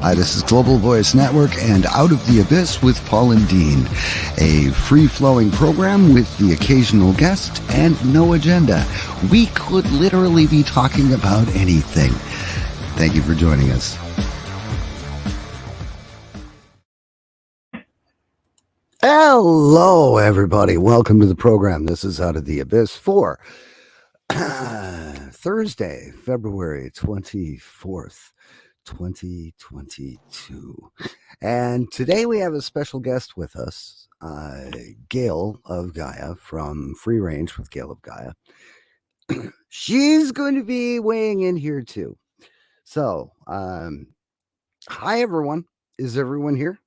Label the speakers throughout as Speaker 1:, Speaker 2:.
Speaker 1: Hi, this is Global Voice Network and Out of the Abyss with Paul and Dean, a free-flowing program with the occasional guest and no agenda. We could literally be talking about anything. Thank you for joining us. Hello, everybody. Welcome to the program. This is Out of the Abyss for Thursday, February 24th. 2022. And today we have a special guest with us, Gail of Gaia from Free Range with Gail of Gaia. She's going to be weighing in here too. So, hi everyone. Is everyone here?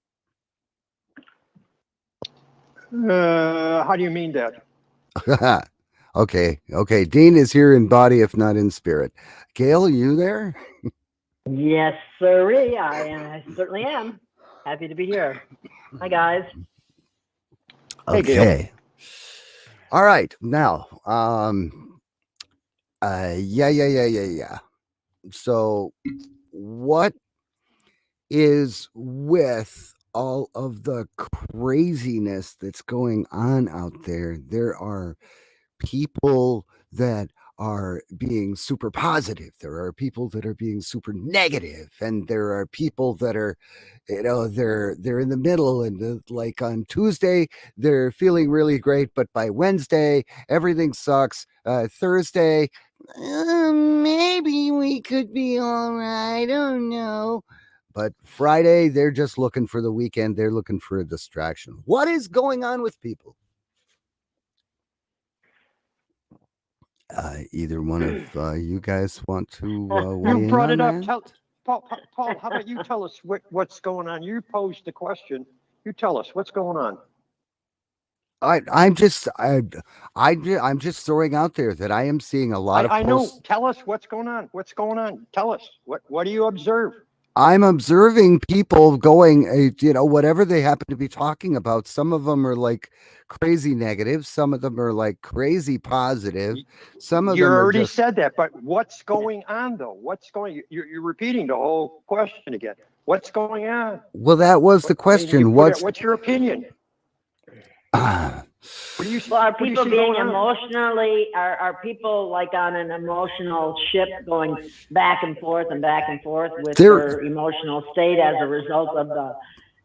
Speaker 2: How do you mean that?
Speaker 1: Okay. Dean is here in body, if not in spirit. Gail, are you there?
Speaker 3: Yes, sirree. I certainly am. Happy to be here. Hi, guys.
Speaker 1: Okay. All right. Now, yeah. So, what is with all of the craziness that's going on out there? There are people that are being super positive. There are people that are being super negative, and there are people that are, they're in the middle. And like on Tuesday, they're feeling really great, but by Wednesday, everything sucks. Thursday, maybe we could be all right. I don't know. But Friday, they're just looking for the weekend. They're looking for a distraction. What is going on with people? Either one of you guys want to weigh
Speaker 2: You brought
Speaker 1: in
Speaker 2: it
Speaker 1: on
Speaker 2: up. Paul, how about you tell us what's going on? You posed the question. You tell us what's going on.
Speaker 1: I'm just throwing out there that I am seeing a lot of
Speaker 2: I know.
Speaker 1: posts.
Speaker 2: Tell us what's going on. What's going on? Tell us. What do you observe?
Speaker 1: I'm observing people going, whatever they happen to be talking about. Some of them are like crazy negative. Some of them are like crazy positive. Some of
Speaker 2: you
Speaker 1: them are
Speaker 2: already
Speaker 1: just...
Speaker 2: said that, but what's going on though? You're repeating the whole question again. What's going on?
Speaker 1: Well, that was the question.
Speaker 2: What's your opinion?
Speaker 3: Well, are people being emotionally, are people like on an emotional ship going back and forth with their emotional state as a result of the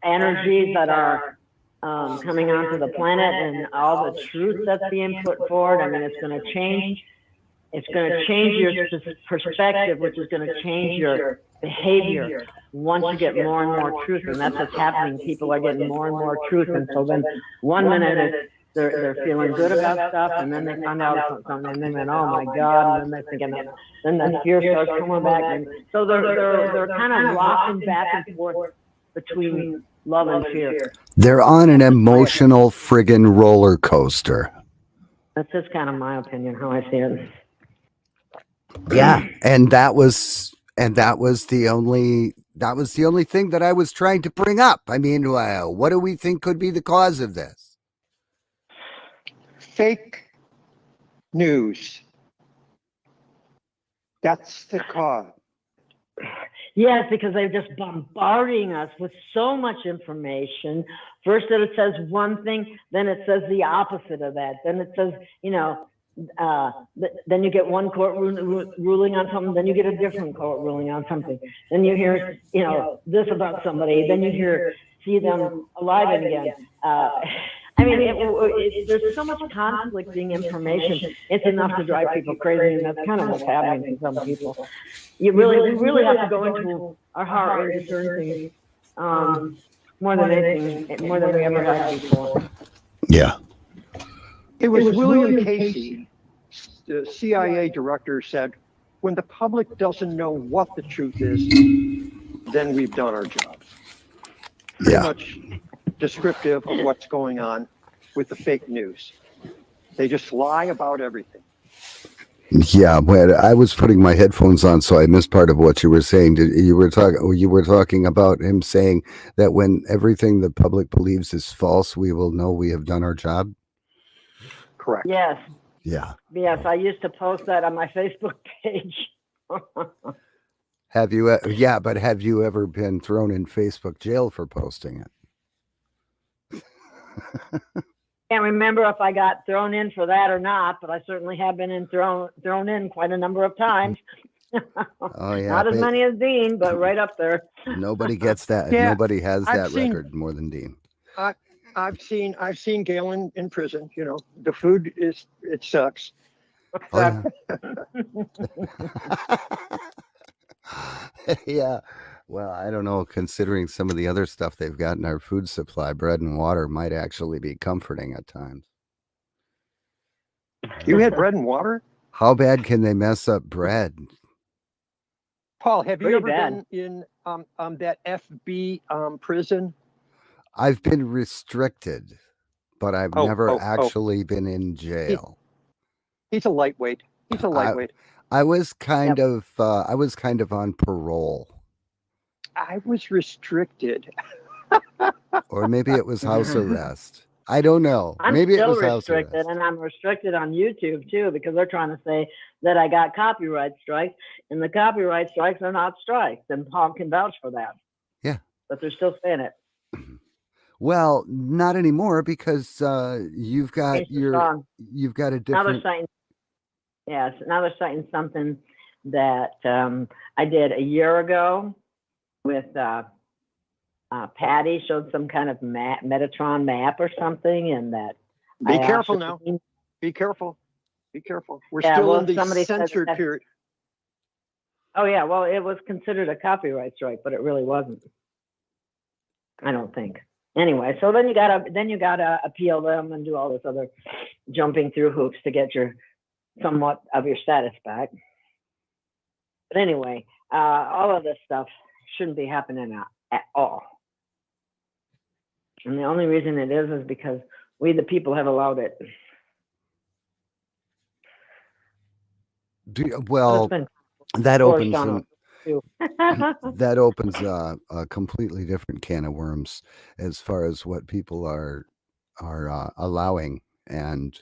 Speaker 3: energies that are coming onto the planet and all the truth that's being put forward? I mean, it's going to change your perspective, which is going to change your behavior once you get more and more truth. And that's what's happening. People are getting more and more truth. And so then 1 minute they're feeling good about stuff, and then they find out something, and then oh my God, and then they're thinking, then the fear starts coming back, and so they're kind of rocking back and forth between love and fear.
Speaker 1: They're on an emotional friggin' roller coaster.
Speaker 3: That's just kind of my opinion, how I see it.
Speaker 1: Yeah, and that was the only thing that I was trying to bring up. I mean, what do we think could be the cause of this?
Speaker 2: Fake news. That's the cause.
Speaker 3: Yes, because they're just bombarding us with so much information. First it says one thing, then it says the opposite of that. Then it says, then you get one court ruling on something, then you get a different court ruling on something. Then you hear, this about somebody, then you see them alive again. I mean, there's so much conflicting information. It's enough to drive people crazy, and that's kind of what's happening to some people. We really have to go into our heart and discern things more than anything, more than we ever have before.
Speaker 1: Yeah.
Speaker 2: It was William Casey, the CIA director, said, when the public doesn't know what the truth is, then we've done our job. Pretty much descriptive of what's going on with the fake news. They just lie about everything.
Speaker 1: Yeah, but I was putting my headphones on, so I missed part of what you were saying. You were talking about him saying that when everything the public believes is false, we will know we have done our job.
Speaker 2: Correct.
Speaker 3: Yes.
Speaker 1: Yeah.
Speaker 3: Yes, I used to post that on my Facebook page.
Speaker 1: Have you? Yeah, but have you ever been thrown in Facebook jail for posting it?
Speaker 3: Can't remember if I got thrown in for that or not, but I certainly have been thrown in quite a number of times.
Speaker 1: Oh yeah,
Speaker 3: Not as many as Dean, but right up there.
Speaker 1: nobody gets that.
Speaker 2: Yeah,
Speaker 1: Nobody has
Speaker 2: I've
Speaker 1: that
Speaker 2: seen-
Speaker 1: record more than Dean.
Speaker 2: I've seen Gail in prison. You know, the food it sucks.
Speaker 1: Oh yeah. Yeah. Well, I don't know. Considering some of the other stuff they've got in our food supply, bread and water might actually be comforting at times.
Speaker 2: You had bread and water,
Speaker 1: How bad can they mess up bread?
Speaker 2: Paul. Have you
Speaker 3: Pretty
Speaker 2: ever
Speaker 3: bad.
Speaker 2: been in that FB prison?
Speaker 1: I've been restricted, but I've
Speaker 2: Oh,
Speaker 1: never
Speaker 2: oh, oh.
Speaker 1: actually been in jail.
Speaker 2: He's a lightweight. He's a lightweight.
Speaker 1: I was kind of on parole,
Speaker 2: I was restricted.
Speaker 1: or maybe it was house arrest. I don't know.
Speaker 3: I'm
Speaker 1: Maybe it
Speaker 3: still
Speaker 1: was house
Speaker 3: restricted,
Speaker 1: arrest.
Speaker 3: and I'm restricted on YouTube too because they're trying to say that I got copyright strikes, and the copyright strikes are not strikes, and Paul can vouch for that.
Speaker 1: Yeah,
Speaker 3: but they're still saying it.
Speaker 1: Well, not anymore because you've got
Speaker 3: Changed the song.
Speaker 1: you've got a
Speaker 3: Now they're
Speaker 1: different.
Speaker 3: citing, yes, now they're citing something that I did a year ago with Patty showed some kind of Metatron map or something, and that.
Speaker 2: Be careful now. Be careful. Be careful. We're still in the censored period.
Speaker 3: Oh yeah, well, it was considered a copyright strike, but it really wasn't. I don't think. Anyway, so then you gotta appeal them and do all this other jumping through hoops to get your somewhat of your status back. But anyway, all of this stuff shouldn't be happening at all. And the only reason it is because we, the people, have allowed it.
Speaker 1: Well, that opens that opens a completely different can of worms as far as what people are allowing, and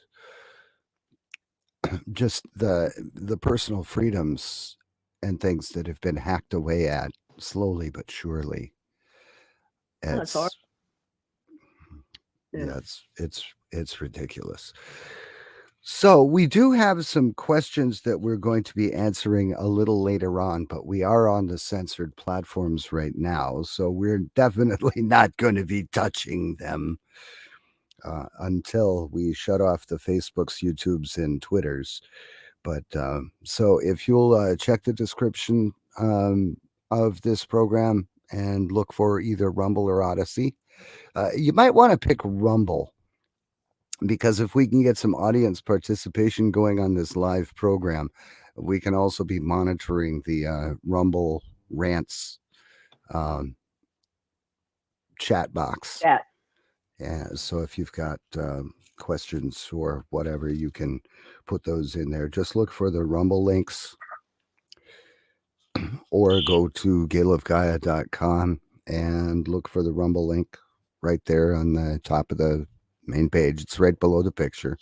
Speaker 1: just the personal freedoms and things that have been hacked away at slowly but surely.
Speaker 3: That's hard.
Speaker 1: Yeah, it's ridiculous. So we do have some questions that we're going to be answering a little later on, but we are on the censored platforms right now, so we're definitely not going to be touching them until we shut off the Facebooks, YouTubes, and Twitters. But so if you'll check the description of this program and look for either Rumble or Odyssey, you might want to pick Rumble, because if we can get some audience participation going on this live program, we can also be monitoring the Rumble rants chat box.
Speaker 3: Yeah.
Speaker 1: Yeah. So if you've got questions or whatever, you can put those in there. Just look for the Rumble links or go to galeofgaia.com and look for the Rumble link right there on the top of the main page. It's right below the picture.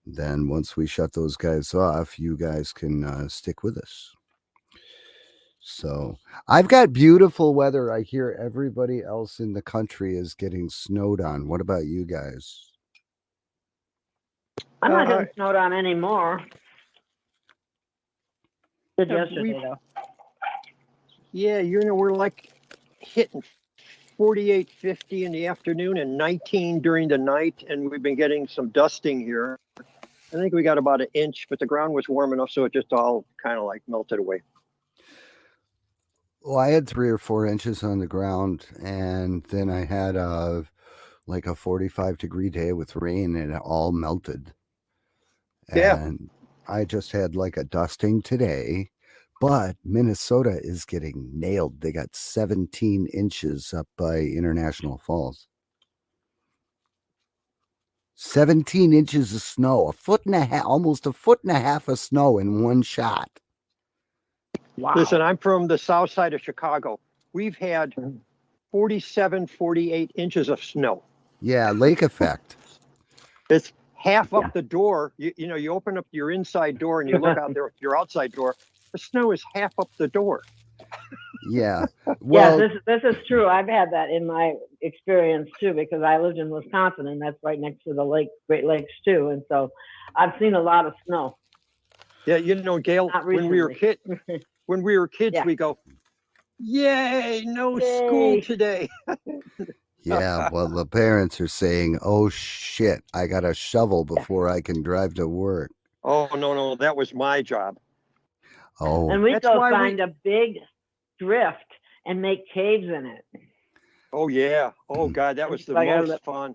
Speaker 1: Then once we shut those guys off, you guys can stick with us. So I've got beautiful weather. I hear everybody else in the country is getting snowed on. What about you guys?
Speaker 3: I'm not getting snowed on anymore. Did yesterday though.
Speaker 2: Yeah, we're like hitting 48, 50 in the afternoon and 19 during the night, and we've been getting some dusting here. I think we got about an inch, but the ground was warm enough, so it just all kind of like melted away.
Speaker 1: Well, I had 3 or 4 inches on the ground, and then I had like a 45-degree day with rain, and it all melted.
Speaker 2: Yeah.
Speaker 1: And I just had like a dusting today, but Minnesota is getting nailed. They got 17 inches up by International Falls. 17 inches of snow, a foot and a half, almost a foot and a half of snow in one shot.
Speaker 3: Wow.
Speaker 2: Listen, I'm from the south side of Chicago. We've had 47, 48 inches of snow.
Speaker 1: Yeah, lake effect.
Speaker 2: It's half up the door. You open up your inside door and you look out there, your outside door. The snow is half up the door.
Speaker 1: Yeah.
Speaker 3: Yes,
Speaker 1: Well,
Speaker 3: this is true. I've had that in my experience too, because I lived in Wisconsin, and that's right next to the lake, Great Lakes too, and so I've seen a lot of snow.
Speaker 2: Yeah, you know, Gail,
Speaker 3: Not
Speaker 2: when we were
Speaker 3: recently.
Speaker 2: kids,
Speaker 3: Yeah.
Speaker 2: we go, "Yay, no school
Speaker 3: Yay.
Speaker 2: today."
Speaker 1: yeah. Well, the parents are saying, "Oh shit, I got a shovel
Speaker 3: Yeah.
Speaker 1: before I can drive to work."
Speaker 2: Oh, no, that was my job.
Speaker 1: Oh,
Speaker 3: And we'd
Speaker 2: That's
Speaker 3: go
Speaker 2: why
Speaker 3: find a big drift and make caves in it.
Speaker 2: oh yeah. Oh God, that
Speaker 3: And
Speaker 2: was
Speaker 3: just
Speaker 2: the
Speaker 3: like
Speaker 2: most fun.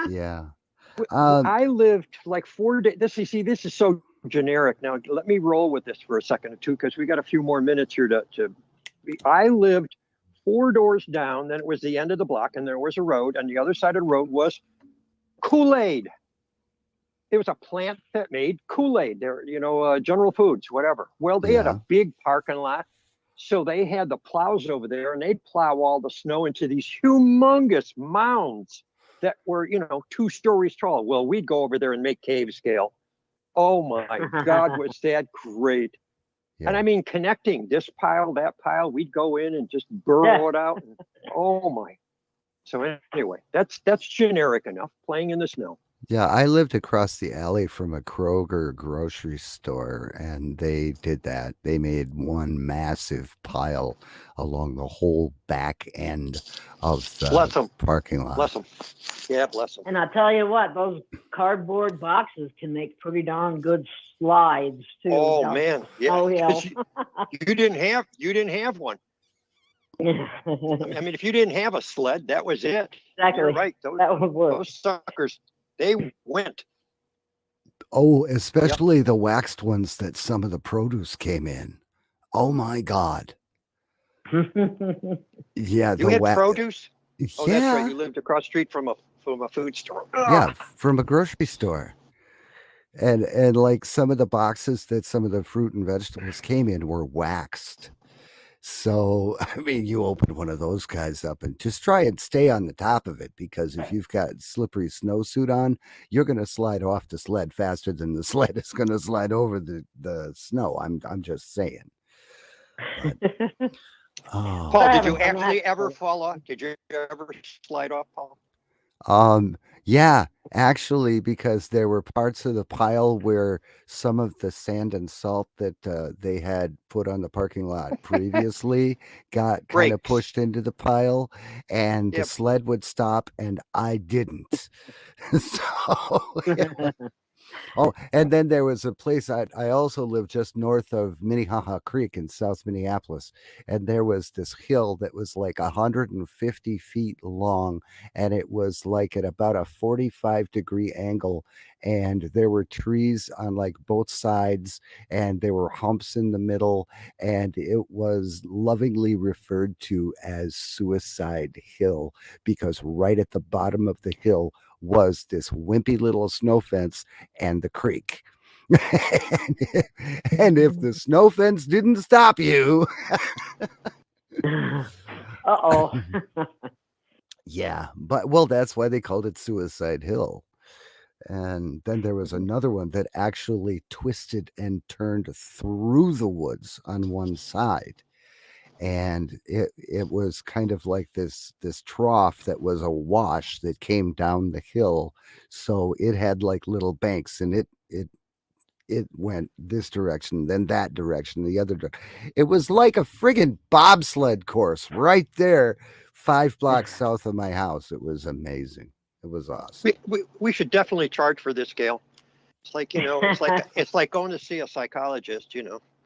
Speaker 1: yeah. Um,
Speaker 2: I lived like 4 days. This is so generic. Now let me roll with this for a second or two because we got a few more minutes here to. I lived 4 doors down. Then it was the end of the block, and there was a road. And the other side of the road was Kool-Aid. It was a plant that made Kool-Aid. There, General Foods, whatever. Well, they had a
Speaker 1: yeah.
Speaker 2: big parking lot, so they had the plows over there, and they'd plow all the snow into these humongous mounds that were, 2 stories tall. Well, we'd go over there and make cave scale. Oh my God, was that great! And
Speaker 1: Yeah.
Speaker 2: I mean, connecting this pile, that pile, we'd go in and just
Speaker 3: Yeah.
Speaker 2: burrow it out. And, oh my! So anyway, that's generic enough. Playing in the snow.
Speaker 1: Yeah, I lived across the alley from a Kroger grocery store, and they did that. They made one massive pile along the whole back end of
Speaker 2: Bless
Speaker 1: the
Speaker 2: them,
Speaker 1: parking
Speaker 2: bless
Speaker 1: lot.
Speaker 2: them. Yeah, bless them.
Speaker 3: And I'll tell you what, those cardboard boxes can make pretty darn good slides too.
Speaker 2: Oh
Speaker 3: Down
Speaker 2: man, yeah.
Speaker 3: snow
Speaker 2: 'Cause
Speaker 3: hill.
Speaker 2: you didn't have one. I mean, if you didn't have a sled, that was it. You're
Speaker 3: Exactly.
Speaker 2: right. Those
Speaker 3: That would work.
Speaker 2: those suckers, they went.
Speaker 1: Oh,
Speaker 2: Yep.
Speaker 1: especially the waxed ones that some of the produce came in. Oh my God. Yeah,
Speaker 2: You
Speaker 1: the
Speaker 2: had
Speaker 1: wax.
Speaker 2: produce? Oh, that's right.
Speaker 1: Yeah,
Speaker 2: You lived across the street from a food store.
Speaker 1: yeah,
Speaker 2: Ugh.
Speaker 1: from a grocery store. And like some of the boxes that some of the fruit and vegetables came in were waxed. So, I mean, you open one of those guys up and just try and stay on the top of it because if you've got slippery snowsuit on, you're going to slide off the sled faster than the sled is going to slide over the snow. I'm just saying. But oh,
Speaker 2: Paul,
Speaker 3: I
Speaker 2: did you
Speaker 3: haven't done that.
Speaker 2: actually ever fall off? Did you ever slide off, Paul?
Speaker 1: yeah, actually, because there were parts of the pile where some of the sand and salt that they had put on the parking lot previously got kind of
Speaker 2: Breaks.
Speaker 1: pushed into the pile, and the
Speaker 2: Yep.
Speaker 1: sled would stop, and I didn't. So, yeah. Oh, and then there was a place I also lived just north of Minnehaha Creek in South Minneapolis, and there was this hill that was like 150 feet long, and it was like at about a 45-degree angle, and there were trees on like both sides, and there were humps in the middle, and it was lovingly referred to as Suicide Hill because right at the bottom of the hill was this wimpy little snow fence and the creek. And if the snow fence didn't stop you,
Speaker 3: Uh-oh.
Speaker 1: yeah, but well, that's why they called it Suicide Hill. And then there was another one that actually twisted and turned through the woods on one side. And it was kind of like this trough that was a wash that came down the hill. So it had like little banks, and it went this direction, then that direction, the other direction. It was like a friggin' bobsled course right there, 5 blocks south of my house. It was amazing. It was awesome.
Speaker 2: We should definitely charge for this, Gail. It's like, it's like going to see a psychologist,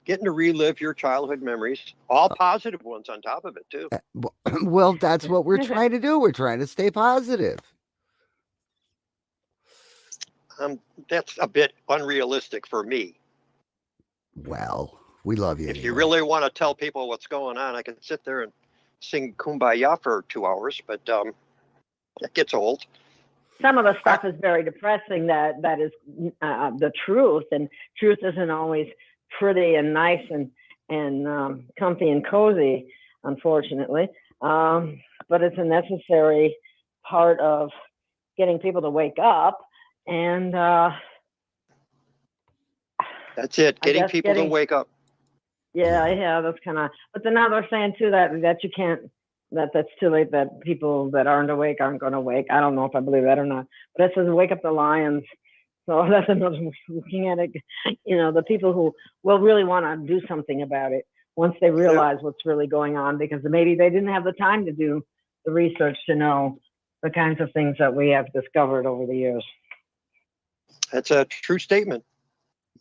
Speaker 2: getting to relive your childhood memories, all positive ones on top of it too.
Speaker 1: Well, that's what we're trying to do. We're trying to stay positive.
Speaker 2: That's a bit unrealistic for me.
Speaker 1: Well, we love you.
Speaker 2: If
Speaker 1: anyway.
Speaker 2: you really want to tell people what's going on, I can sit there and sing Kumbaya for 2 hours, but that gets old.
Speaker 3: Some of the stuff is very depressing. That is the truth, and truth isn't always pretty and nice and comfy and cozy, unfortunately. But it's a necessary part of getting people to wake up, and
Speaker 2: that's it. Getting people to wake up.
Speaker 3: Yeah, yeah, that's kind of. But then now they're saying too that you can't. That's too late. That people that aren't awake aren't going to wake. I don't know if I believe that or not. But it says wake up the lions. So that's another way of looking at it. The people who will really want to do something about it once they realize what's really going on, because maybe they didn't have the time to do the research to know the kinds of things that we have discovered over the years.
Speaker 2: That's a true statement.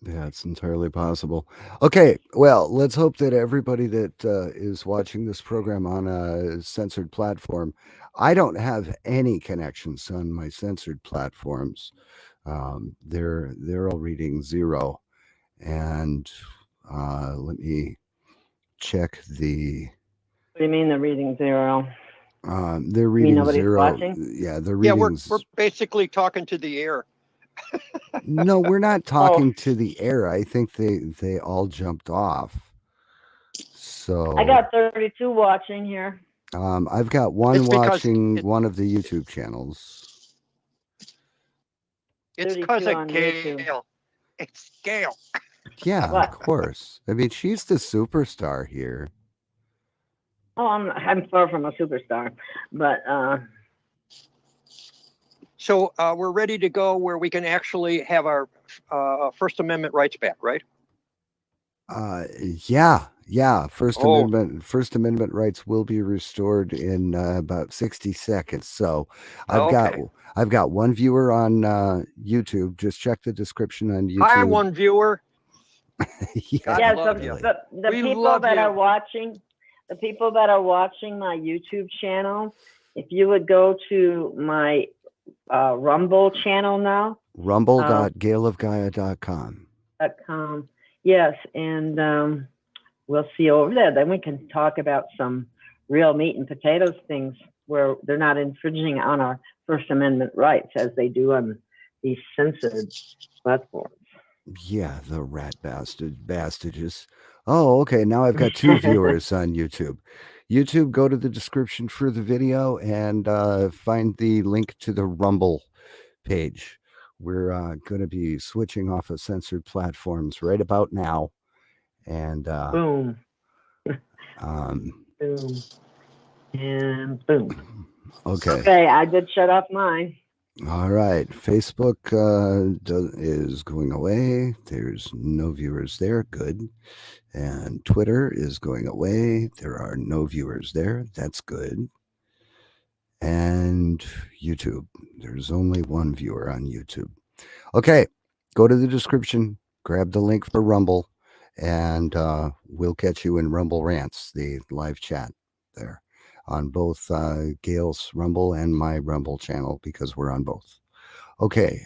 Speaker 1: Yeah, it's entirely possible. Okay, well, let's hope that everybody that is watching this program on a censored platform, I don't have any connections on my censored platforms. They're all reading 0, and let me check the.
Speaker 3: What do you mean they're reading 0?
Speaker 1: They're reading
Speaker 3: nobody's
Speaker 1: 0.
Speaker 3: watching?
Speaker 1: Yeah, they're
Speaker 2: Yeah,
Speaker 1: reading.
Speaker 2: we're basically talking to the air.
Speaker 1: No, we're not talking to the air. I think they all jumped off. So
Speaker 3: I got 32 watching here.
Speaker 1: I've got one
Speaker 2: It's because
Speaker 1: watching one of the YouTube channels.
Speaker 2: It's
Speaker 3: 32
Speaker 2: because of
Speaker 3: on YouTube.
Speaker 2: Gail. It's Gail.
Speaker 1: Yeah,
Speaker 3: What?
Speaker 1: of course. I mean, she's the superstar here.
Speaker 3: Oh, I'm far from a superstar, but
Speaker 2: So we're ready to go where we can actually have our First Amendment rights back, right?
Speaker 1: Yeah. First
Speaker 2: Oh.
Speaker 1: Amendment rights will be restored in about 60 seconds. So
Speaker 2: Okay.
Speaker 1: I've got one viewer on YouTube. Just check the description on YouTube.
Speaker 2: Hi, one viewer.
Speaker 1: Yeah,
Speaker 2: God
Speaker 3: yeah,
Speaker 2: love
Speaker 3: so
Speaker 2: you.
Speaker 3: the
Speaker 2: We
Speaker 3: people
Speaker 2: love
Speaker 3: that
Speaker 2: you.
Speaker 3: are watching, the people that are watching my YouTube channel, if you would go to my Rumble channel now,
Speaker 1: rumble.galeofgaia.com.
Speaker 3: Yes, and we'll see you over there. Then we can talk about some real meat and potatoes things where they're not infringing on our First Amendment rights as they do on these censored platforms.
Speaker 1: Yeah, the rat bastages. Oh, okay. Now I've got 2 viewers on YouTube. YouTube, go to the description for the video and find the link to the Rumble page. We're going to be switching off of censored platforms right about now. And
Speaker 3: boom. Boom. And boom.
Speaker 1: Okay,
Speaker 3: I did shut off mine.
Speaker 1: All right. Facebook is going away. There's no viewers there. Good. And Twitter is going away. There are no viewers there. That's good. And YouTube. There's only one viewer on YouTube. Okay. Go to the description, grab the link for Rumble, and we'll catch you in Rumble Rants, the live chat there on both Gail's Rumble and my Rumble channel because we're on both. Okay.